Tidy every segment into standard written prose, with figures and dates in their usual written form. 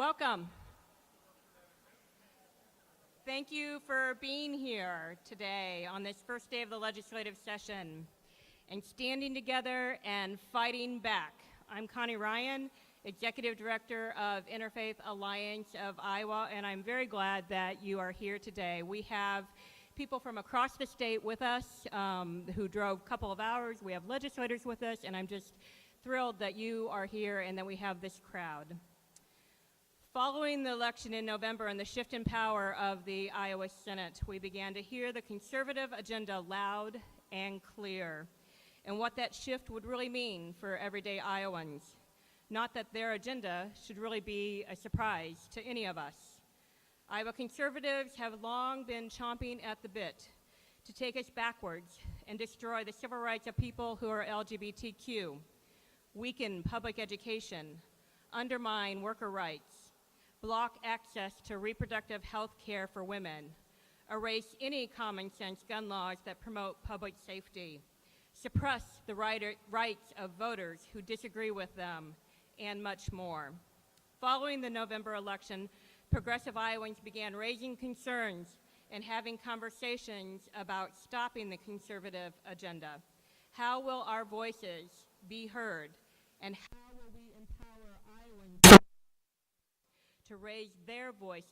Welcome. Thank you for being here today on this first day of the legislative session and standing together and fighting back. I'm Connie Ryan, Executive Director of Interfaith Alliance of Iowa, and I'm very glad that you are here today. We have people from across the state with us who drove a couple of hours. We have legislators with us, and I'm just thrilled that you are here and that we have this crowd. Following the election in November and the shift in power of the Iowa Senate, we began to hear the conservative agenda loud and clear, and what that shift would really mean for everyday Iowans. Not that their agenda should really be a surprise to any of us. Iowa conservatives have long been chomping at the bit to take us backwards and destroy the civil rights of people who are LGBTQ, weaken public education, undermine worker rights, block access to reproductive health care for women, erase any common sense gun laws that promote public safety, suppress the rights of voters who disagree with them, and much more. Following the November election, progressive Iowans began raising concerns and having conversations about stopping the conservative agenda. How will our voices be heard, and how will we empower Iowans to raise their voices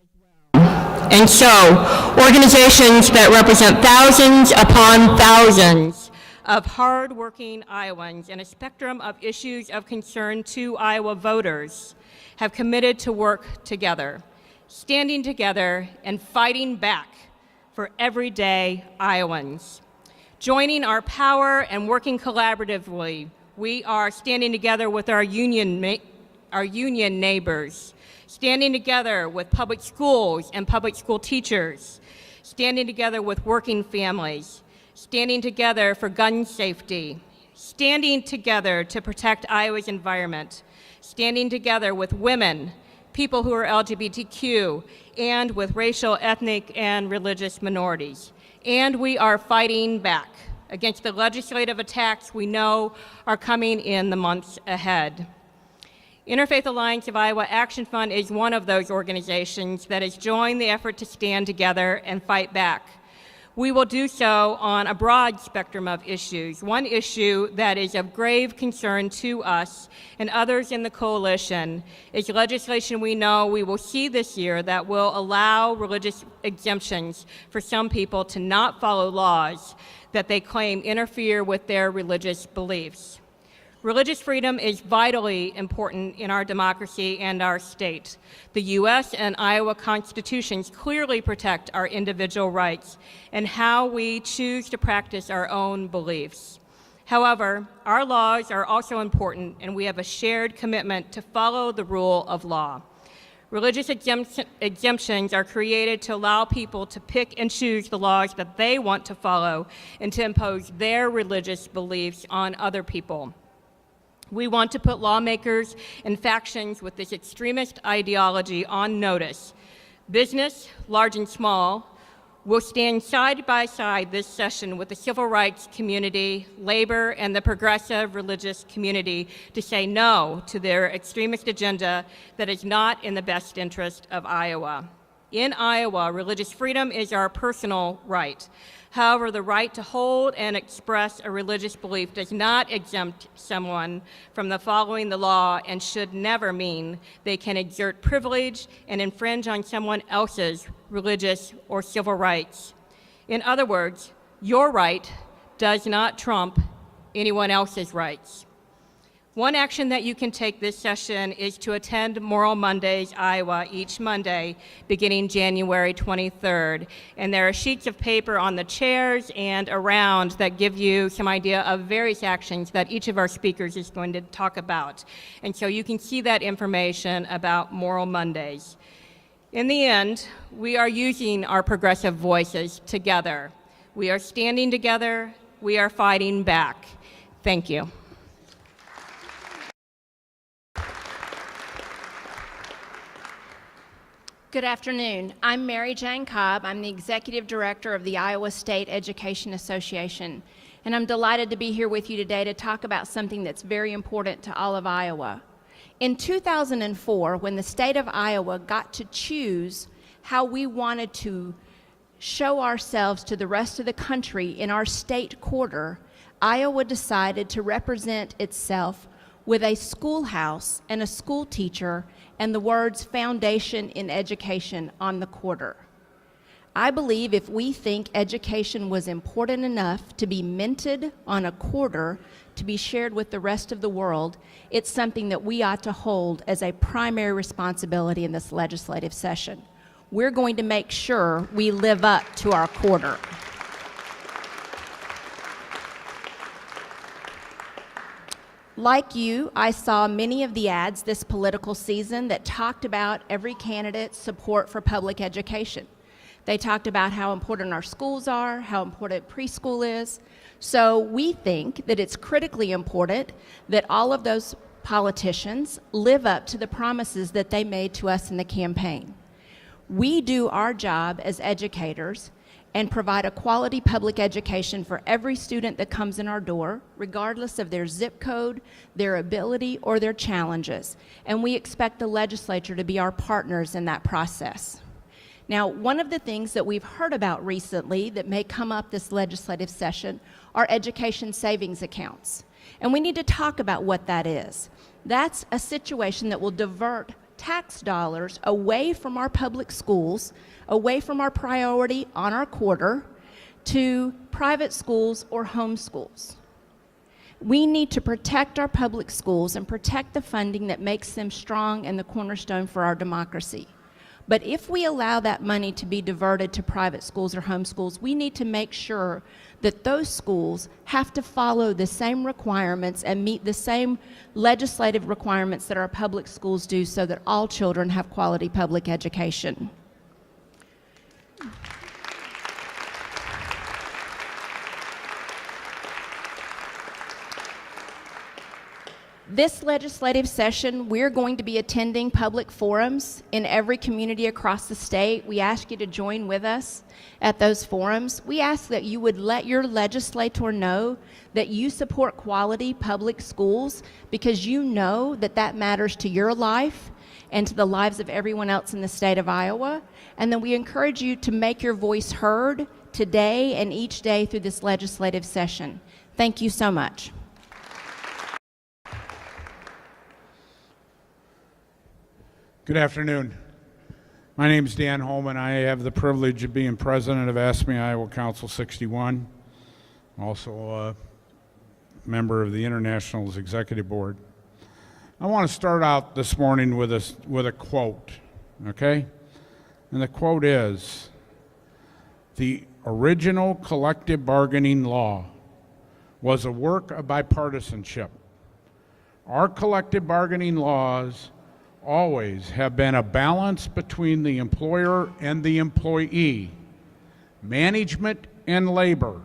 as well? And so, organizations that represent thousands upon thousands of hard-working Iowans and a spectrum of issues of concern to Iowa voters have committed to work together, standing together and fighting back for everyday Iowans. Joining our power and working collaboratively, we are standing together with our union neighbors, standing together with public schools and public school teachers, standing together with working families, standing together for gun safety, standing together to protect Iowa's environment, standing together with women, people who are LGBTQ, and with racial, ethnic, and religious minorities. And we are fighting back against the legislative attacks we know are coming in the months ahead. Interfaith Alliance of Iowa Action Fund is one of those organizations that has joined the effort to stand together and fight back. We will do so on a broad spectrum of issues. One issue that is of grave concern to us and others in the coalition is legislation we know we will see this year that will allow religious exemptions for some people to not follow laws that they claim interfere with their religious beliefs. Religious freedom is vitally important in our democracy and our state. The U.S. and Iowa constitutions clearly protect our individual rights and how we choose to practice our own beliefs. However, our laws are also important, and we have a shared commitment to follow the rule of law. Religious exemptions are created to allow people to pick and choose the laws that they want to follow and to impose their religious beliefs on other people. We want to put lawmakers and factions with this extremist ideology on notice. Business, large and small, will stand side by side this session with the civil rights community, labor, and the progressive religious community to say no to their extremist agenda that is not in the best interest of Iowa. In Iowa, religious freedom is our personal right. However, the right to hold and express a religious belief does not exempt someone from following the law and should never mean they can exert privilege and infringe on someone else's religious or civil rights. In other words, your right does not trump anyone else's rights. One action that you can take this session is to attend Moral Mondays, Iowa, each Monday, beginning January 23rd. And there are sheets of paper on the chairs and around that give you some idea of various actions that each of our speakers is going to talk about. And so you can see that information about Moral Mondays. In the end, we are using our progressive voices together. We are standing together. We are fighting back. Thank you. Good afternoon. I'm MaryJane Cobb. I'm the Executive Director of the Iowa State Education Association, and I'm delighted to be here with you today to talk about something that's very important to all of Iowa. In 2004, when the state of Iowa got to choose how we wanted to show ourselves to the rest of the country in our state quarter, Iowa decided to represent itself with a schoolhouse and a school teacher and the words "Foundation in Education" on the quarter. I believe if we think education was important enough to be minted on a quarter to be shared with the rest of the world, it's something that we ought to hold as a primary responsibility in this legislative session. We're going to make sure we live up to our quarter. Like you, I saw many of the ads this political season that talked about every candidate's support for public education. They talked about how important our schools are, how important preschool is. So we think that it's critically important that all of those politicians live up to the promises that they made to us in the campaign. We do our job as educators and provide a quality public education for every student that comes in our door, regardless of their zip code, their ability, or their challenges. And we expect the legislature to be our partners in that process. Now, one of the things that we've heard about recently that may come up this legislative session are education savings accounts. And we need to talk about what that is. That's a situation that will divert tax dollars away from our public schools, away from our priority on our quarter, to private schools or homeschools. We need to protect our public schools and protect the funding that makes them strong and the cornerstone for our democracy. But if we allow that money to be diverted to private schools or homeschools, we need to make sure that those schools have to follow the same requirements and meet the same legislative requirements that our public schools do so that all children have quality public education. This legislative session, we're going to be attending public forums in every community across the state. We ask you to join with us at those forums. We ask that you would let your legislator know that you support quality public schools because you know that that matters to your life and to the lives of everyone else in the state of Iowa. And then we encourage you to make your voice heard today and each day through this legislative session. Thank you so much. Good afternoon. My name is Dan Homan. I have the privilege of being president of AFSCME Iowa Council 61, also a member of the International's Executive Board. I want to start out this morning with a quote, okay? And the quote is, "The original collective bargaining law was a work of bipartisanship. Our collective bargaining laws always have been a balance between the employer and the employee, management and labor.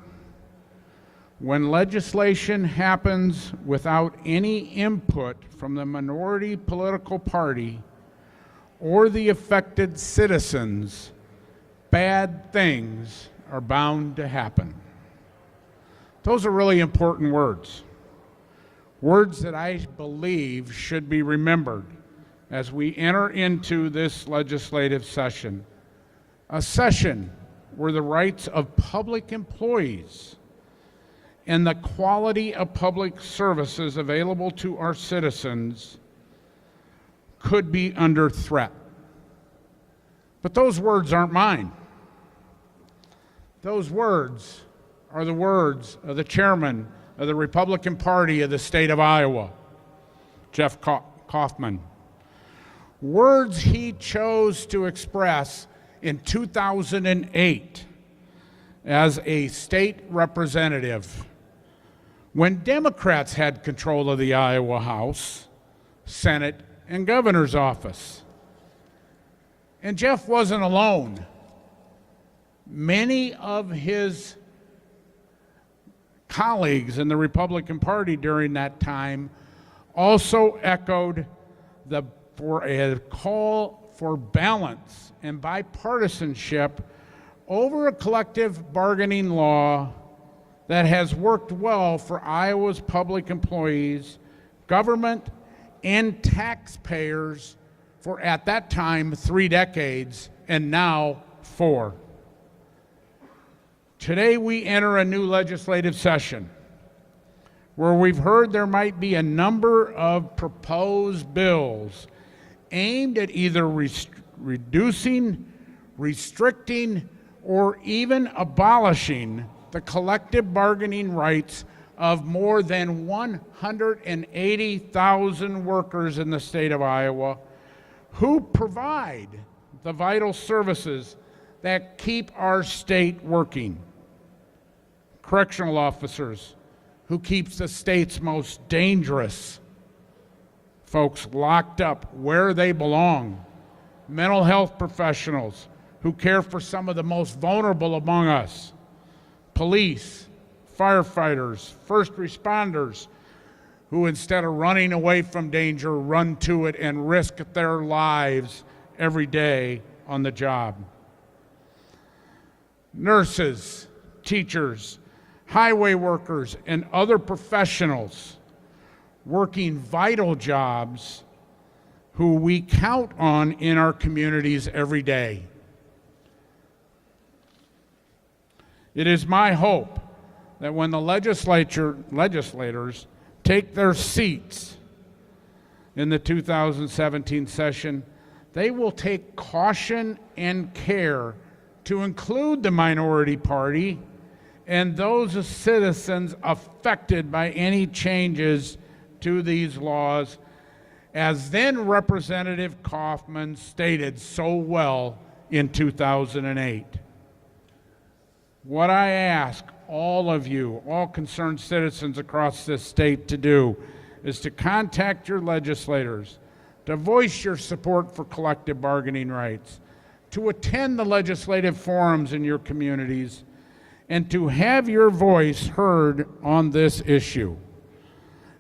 When legislation happens without any input from the minority political party or the affected citizens, bad things are bound to happen." Those are really important words. Words that I believe should be remembered as we enter into this legislative session, a session where the rights of public employees and the quality of public services available to our citizens could be under threat. But those words aren't mine. Those words are the words of the chairman of the Republican Party of the state of Iowa, Jeff Kaufman. Words he chose to express in 2008 as a state representative when Democrats had control of the Iowa House, Senate, and governor's office. And Jeff wasn't alone. Many of his colleagues in the Republican Party during that time also echoed for a call for balance and bipartisanship over a collective bargaining law that has worked well for Iowa's public employees, government, and taxpayers for, at that time, 3 decades, and now 4. Today we enter a new legislative session where we've heard there might be a number of proposed bills aimed at either reducing, restricting, or even abolishing the collective bargaining rights of more than 180,000 workers in the state of Iowa who provide the vital services that keep our state working. Correctional officers, who keeps the state's most dangerous folks locked up where they belong. Mental health professionals who care for some of the most vulnerable among us. Police, firefighters, first responders, who instead of running away from danger, run to it and risk their lives every day on the job. Nurses, teachers, highway workers, and other professionals working vital jobs who we count on in our communities every day. It is my hope that when the legislators take their seats in the 2017 session, they will take caution and care to include the minority party and those citizens affected by any changes to these laws, as then Representative Kaufman stated so well in 2008. What I ask all of you, all concerned citizens across this state to do, is to contact your legislators, to voice your support for collective bargaining rights, to attend the legislative forums in your communities, and to have your voice heard on this issue.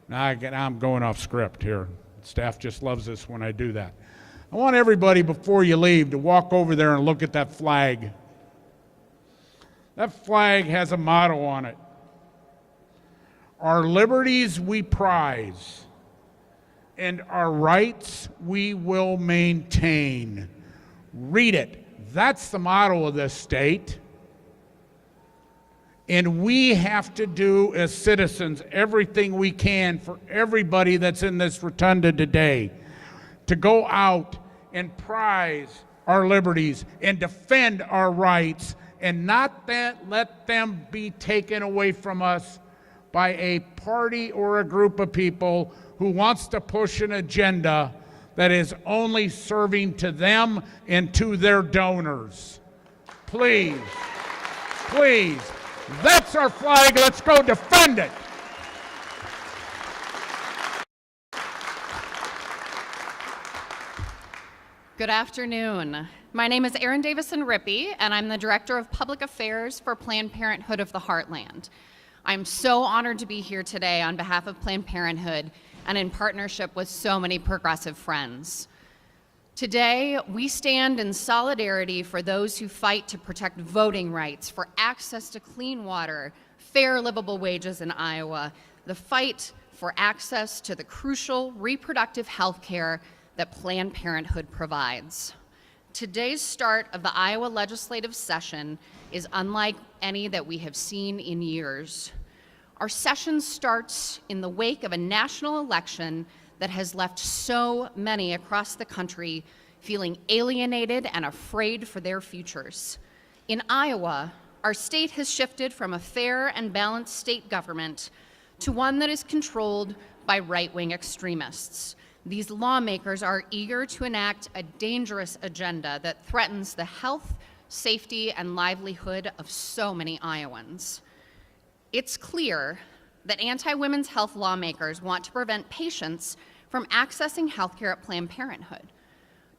Now, I'm going off script here. Staff just loves this when I do that. I want everybody, before you leave, to walk over there and look at that flag. That flag has a motto on it. Our liberties we prize, and our rights we will maintain. Read it. That's the motto of this state. And we have to do as citizens everything we can for everybody that's in this rotunda today to go out and prize our liberties and defend our rights and not let them be taken away from us by a party or a group of people who wants to push an agenda that is only serving to them and to their donors. Please, please, that's our flag. Let's go defend it. Good afternoon. My name is Erin Davison-Rippey, and I'm the Director of Public Affairs for Planned Parenthood of the Heartland. I'm so honored to be here today on behalf of Planned Parenthood and in partnership with so many progressive friends. Today, we stand in solidarity for those who fight to protect voting rights, for access to clean water, fair livable wages in Iowa, the fight for access to the crucial reproductive health care that Planned Parenthood provides. Today's start of the Iowa legislative session is unlike any that we have seen in years. Our session starts in the wake of a national election that has left so many across the country feeling alienated and afraid for their futures. In Iowa, our state has shifted from a fair and balanced state government to one that is controlled by right-wing extremists. These lawmakers are eager to enact a dangerous agenda that threatens the health, safety, and livelihood of so many Iowans. It's clear that anti-women's health lawmakers want to prevent patients from accessing health care at Planned Parenthood.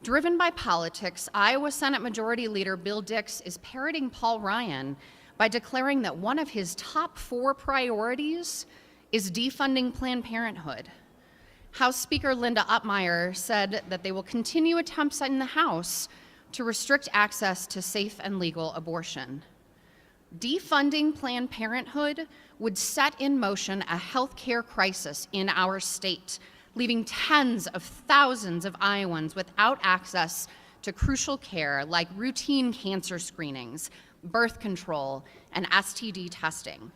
Driven by politics, Iowa Senate Majority Leader Bill Dix is parroting Paul Ryan by declaring that one of his top 4 priorities is defunding Planned Parenthood. House Speaker Linda Uppmeyer said that they will continue attempts in the House to restrict access to safe and legal abortion. Defunding Planned Parenthood would set in motion a health care crisis in our state leaving tens of thousands of Iowans without access to crucial care like routine cancer screenings, birth control, and STD testing.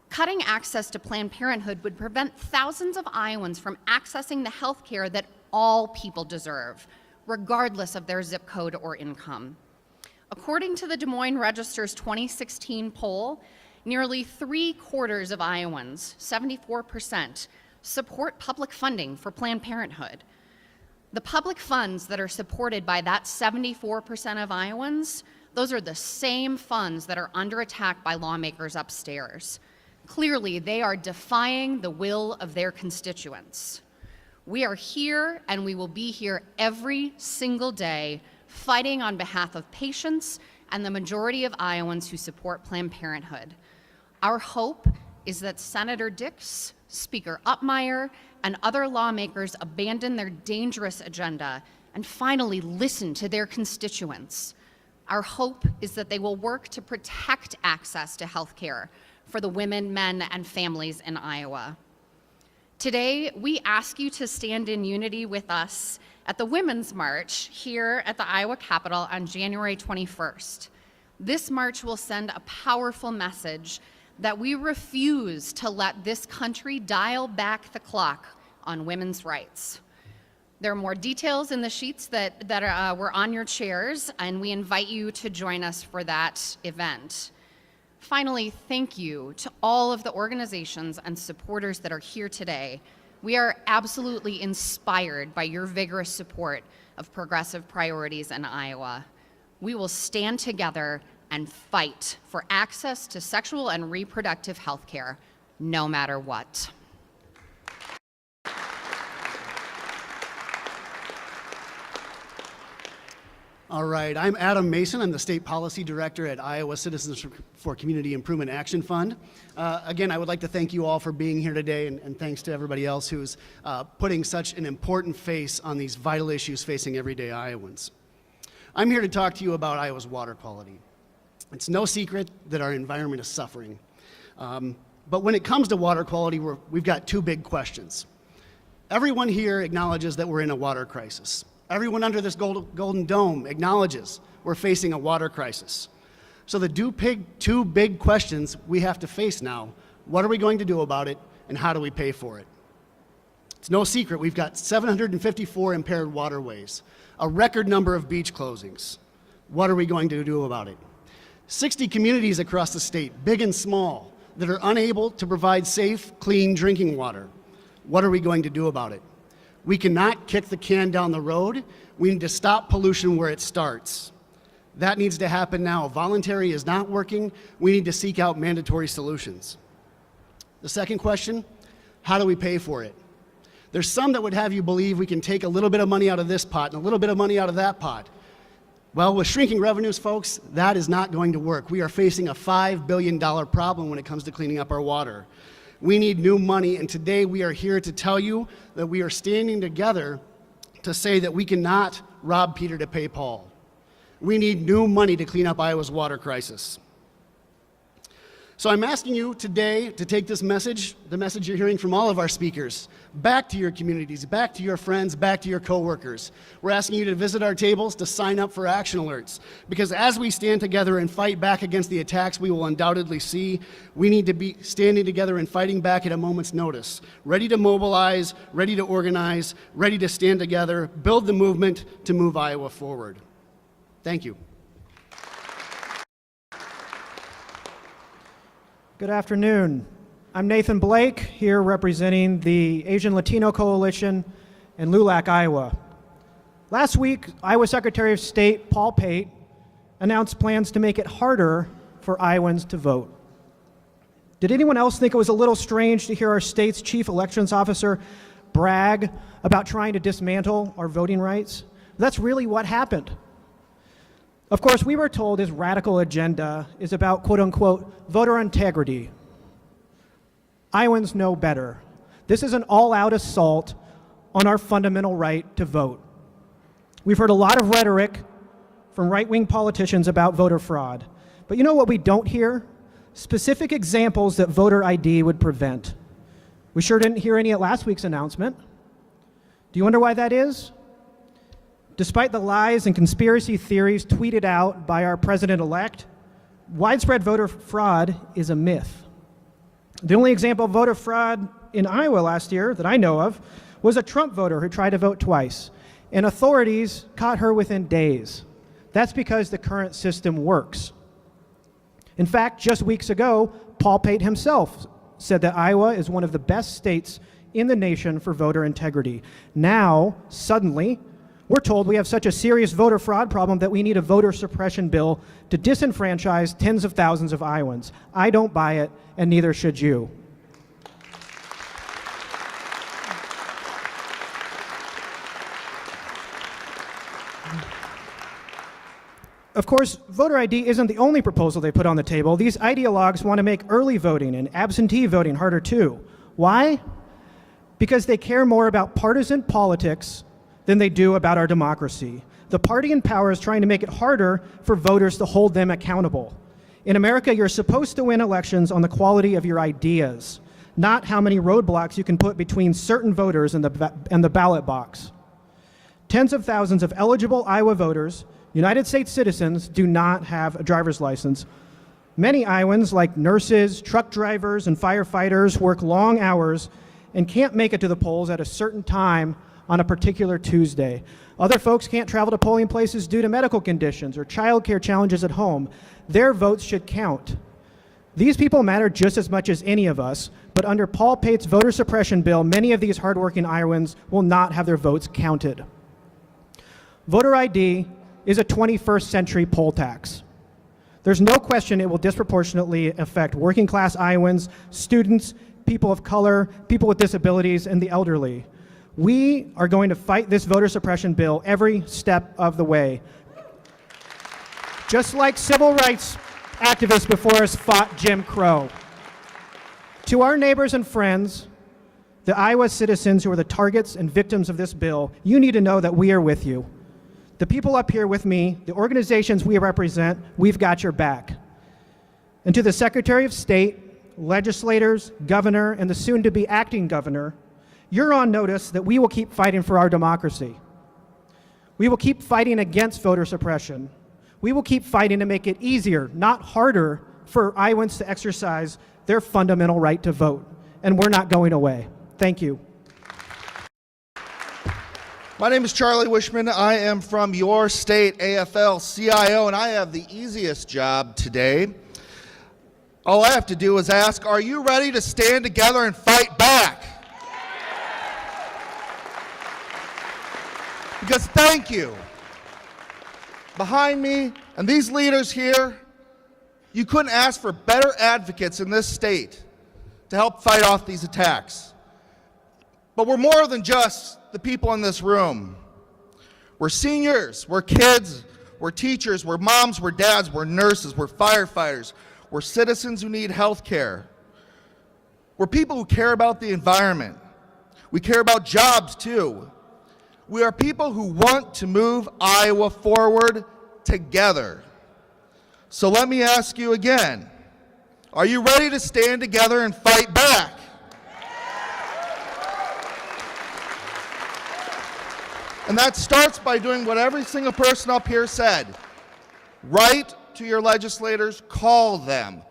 Cutting access to Planned Parenthood would prevent thousands of Iowans from accessing the health care that all people deserve, regardless of their zip code or income. According to the Des Moines Register's 2016 poll, nearly 3/4 of Iowans, 74%, support public funding for Planned Parenthood. The public funds that are supported by that 74% of Iowans, those are the same funds that are under attack by lawmakers upstairs. Clearly, they are defying the will of their constituents. We are here and we will be here every single day fighting on behalf of patients and the majority of Iowans who support Planned Parenthood. Our hope is that Senator Dix, Speaker Uppmeyer, and other lawmakers abandon their dangerous agenda and finally listen to their constituents. Our hope is that they will work to protect access to health care for the women, men, and families in Iowa. Today, we ask you to stand in unity with us at the Women's March here at the Iowa Capitol on January 21st. This march will send a powerful message that we refuse to let this country dial back the clock on women's rights. There are more details in the sheets that were on your chairs, and we invite you to join us for that event. Finally, thank you to all of the organizations and supporters that are here today. We are absolutely inspired by your vigorous support of progressive priorities in Iowa. We will stand together and fight for access to sexual and reproductive health care, no matter what. All right, I'm Adam Mson. I'm the State Policy Director at Iowa Citizens for Community Improvement Action Fund. Again, I would like to thank you all for being here today, and thanks to everybody else who's putting such an important face on these vital issues facing everyday Iowans. I'm here to talk to you about Iowa's water quality. It's no secret that our environment is suffering. But when it comes to water quality, we've got two big questions. Everyone here acknowledges that we're in a water crisis. Everyone under this golden dome acknowledges we're facing a water crisis. So the two big questions we have to face now: what are we going to do about it, and how do we pay for it? It's no secret we've got 754 impaired waterways, a record number of beach closings. What are we going to do about it? 60 communities across the state, big and small, that are unable to provide safe, clean drinking water. What are we going to do about it? We cannot kick the can down the road. We need to stop pollution where it starts. That needs to happen now. Voluntary is not working. We need to seek out mandatory solutions. The second question, how do we pay for it? There's some that would have you believe we can take a little bit of money out of this pot and a little bit of money out of that pot. Well, with shrinking revenues, folks, that is not going to work. We are facing a $5 billion problem when it comes to cleaning up our water. We need new money, and today we are here to tell you that we are standing together to say that we cannot rob Peter to pay Paul. We need new money to clean up Iowa's water crisis. So I'm asking you today to take this message, the message you're hearing from all of our speakers, back to your communities, back to your friends, back to your coworkers. We're asking you to visit our tables, to sign up for action alerts, because as we stand together and fight back against the attacks we will undoubtedly see, we need to be standing together and fighting back at a moment's notice, ready to mobilize, ready to organize, ready to stand together, build the movement to move Iowa forward. Thank you. Good afternoon. I'm Nathan Blake, here representing the Asian Latino Coalition in LULAC, Iowa. Last week, Iowa Secretary of State Paul Pate announced plans to make it harder for Iowans to vote. Did anyone else think it was a little strange to hear our state's chief elections officer brag about trying to dismantle our voting rights? That's really what happened. Of course, we were told his radical agenda is about, quote unquote, voter integrity. Iowans know better. This is an all-out assault on our fundamental right to vote. We've heard a lot of rhetoric from right-wing politicians about voter fraud. But you know what we don't hear? Specific examples that voter ID would prevent. We sure didn't hear any at last week's announcement. Do you wonder why that is? Despite the lies and conspiracy theories tweeted out by our president-elect, widespread voter fraud is a myth. The only example of voter fraud in Iowa last year that I know of was a Trump voter who tried to vote twice, and authorities caught her within days. That's because the current system works. In fact, just weeks ago, Paul Pate himself said that Iowa is one of the best states in the nation for voter integrity. Now, suddenly, we're told we have such a serious voter fraud problem that we need a voter suppression bill to disenfranchise tens of thousands of Iowans. I don't buy it, and neither should you. Of course, voter ID isn't the only proposal they put on the table. These ideologues want to make early voting and absentee voting harder too. Why? Because they care more about partisan politics than they do about our democracy. The party in power is trying to make it harder for voters to hold them accountable. In America, you're supposed to win elections on the quality of your ideas, not how many roadblocks you can put between certain voters and the ballot box. Tens of thousands of eligible Iowa voters, United States citizens, do not have a driver's license. Many Iowans, like nurses, truck drivers, and firefighters, work long hours and can't make it to the polls at a certain time on a particular Tuesday. Other folks can't travel to polling places due to medical conditions or childcare challenges at home. Their votes should count. These people matter just as much as any of us, but under Paul Pate's voter suppression bill, many of these hardworking Iowans will not have their votes counted. Voter ID is a 21st century poll tax. There's no question it will disproportionately affect working class Iowans, students, people of color, people with disabilities, and the elderly. We are going to fight this voter suppression bill every step of the way. Just like civil rights activists before us fought Jim Crow. To our neighbors and friends, the Iowa citizens who are the targets and victims of this bill, you need to know that we are with you. The people up here with me, the organizations we represent, we've got your back. And to the Secretary of State, legislators, governor, and the soon-to-be acting governor, you're on notice that we will keep fighting for our democracy. We will keep fighting against voter suppression. We will keep fighting to make it easier, not harder, for Iowans to exercise their fundamental right to vote. And we're not going away. Thank you. My name is Charlie Wishman. I am from your state, AFL-CIO, and I have the easiest job today. All I have to do is ask, are you ready to stand together and fight back? Because thank you. Behind me and these leaders here, you couldn't ask for better advocates in this state to help fight off these attacks. But we're more than just the people in this room. We're seniors, we're kids, we're teachers, we're moms, we're dads, we're nurses, we're firefighters, we're citizens who need health care. We're people who care about the environment. We care about jobs too. We are people who want to move Iowa forward together. So let me ask you again, are you ready to stand together and fight back? And that starts by doing what every single person up here said. Write to your legislators, call them.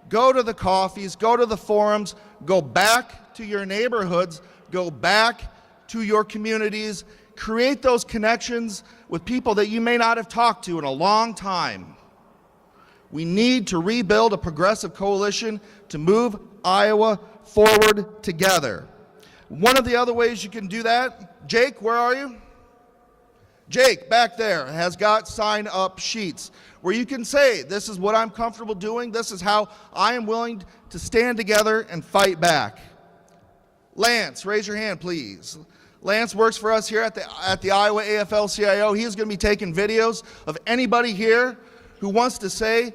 Go to the coffees, go to the forums, go back to your neighborhoods, go back to your communities, create those connections with people that you may not have talked to in a long time. We need to rebuild a progressive coalition to move Iowa forward together. One of the other ways you can do that, Jake, where are you? Jake, back there, has got sign-up sheets where you can say, this is what I'm comfortable doing, this is how I am willing to stand together and fight back. Lance, raise your hand, please. Lance works for us here at the Iowa AFL-CIO. He's going to be taking videos of anybody here who wants to say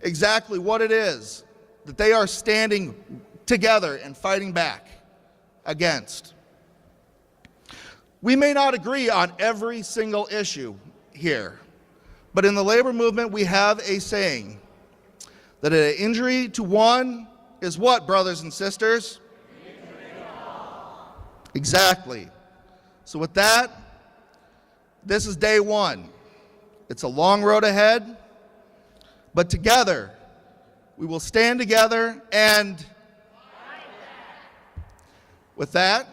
exactly what it is that they are standing together and fighting back against. We may not agree on every single issue here, but in the labor movement we have a saying that an injury to one is what, brothers and sisters? Exactly. So with that, this is day one. It's a long road ahead, but together, we will stand together and with that,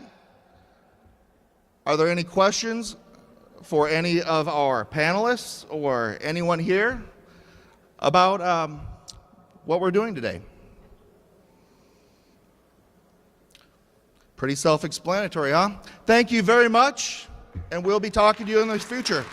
are there any questions for any of our panelists or anyone here about what we're doing today? Pretty self-explanatory, huh? Thank you very much, and we'll be talking to you in the future.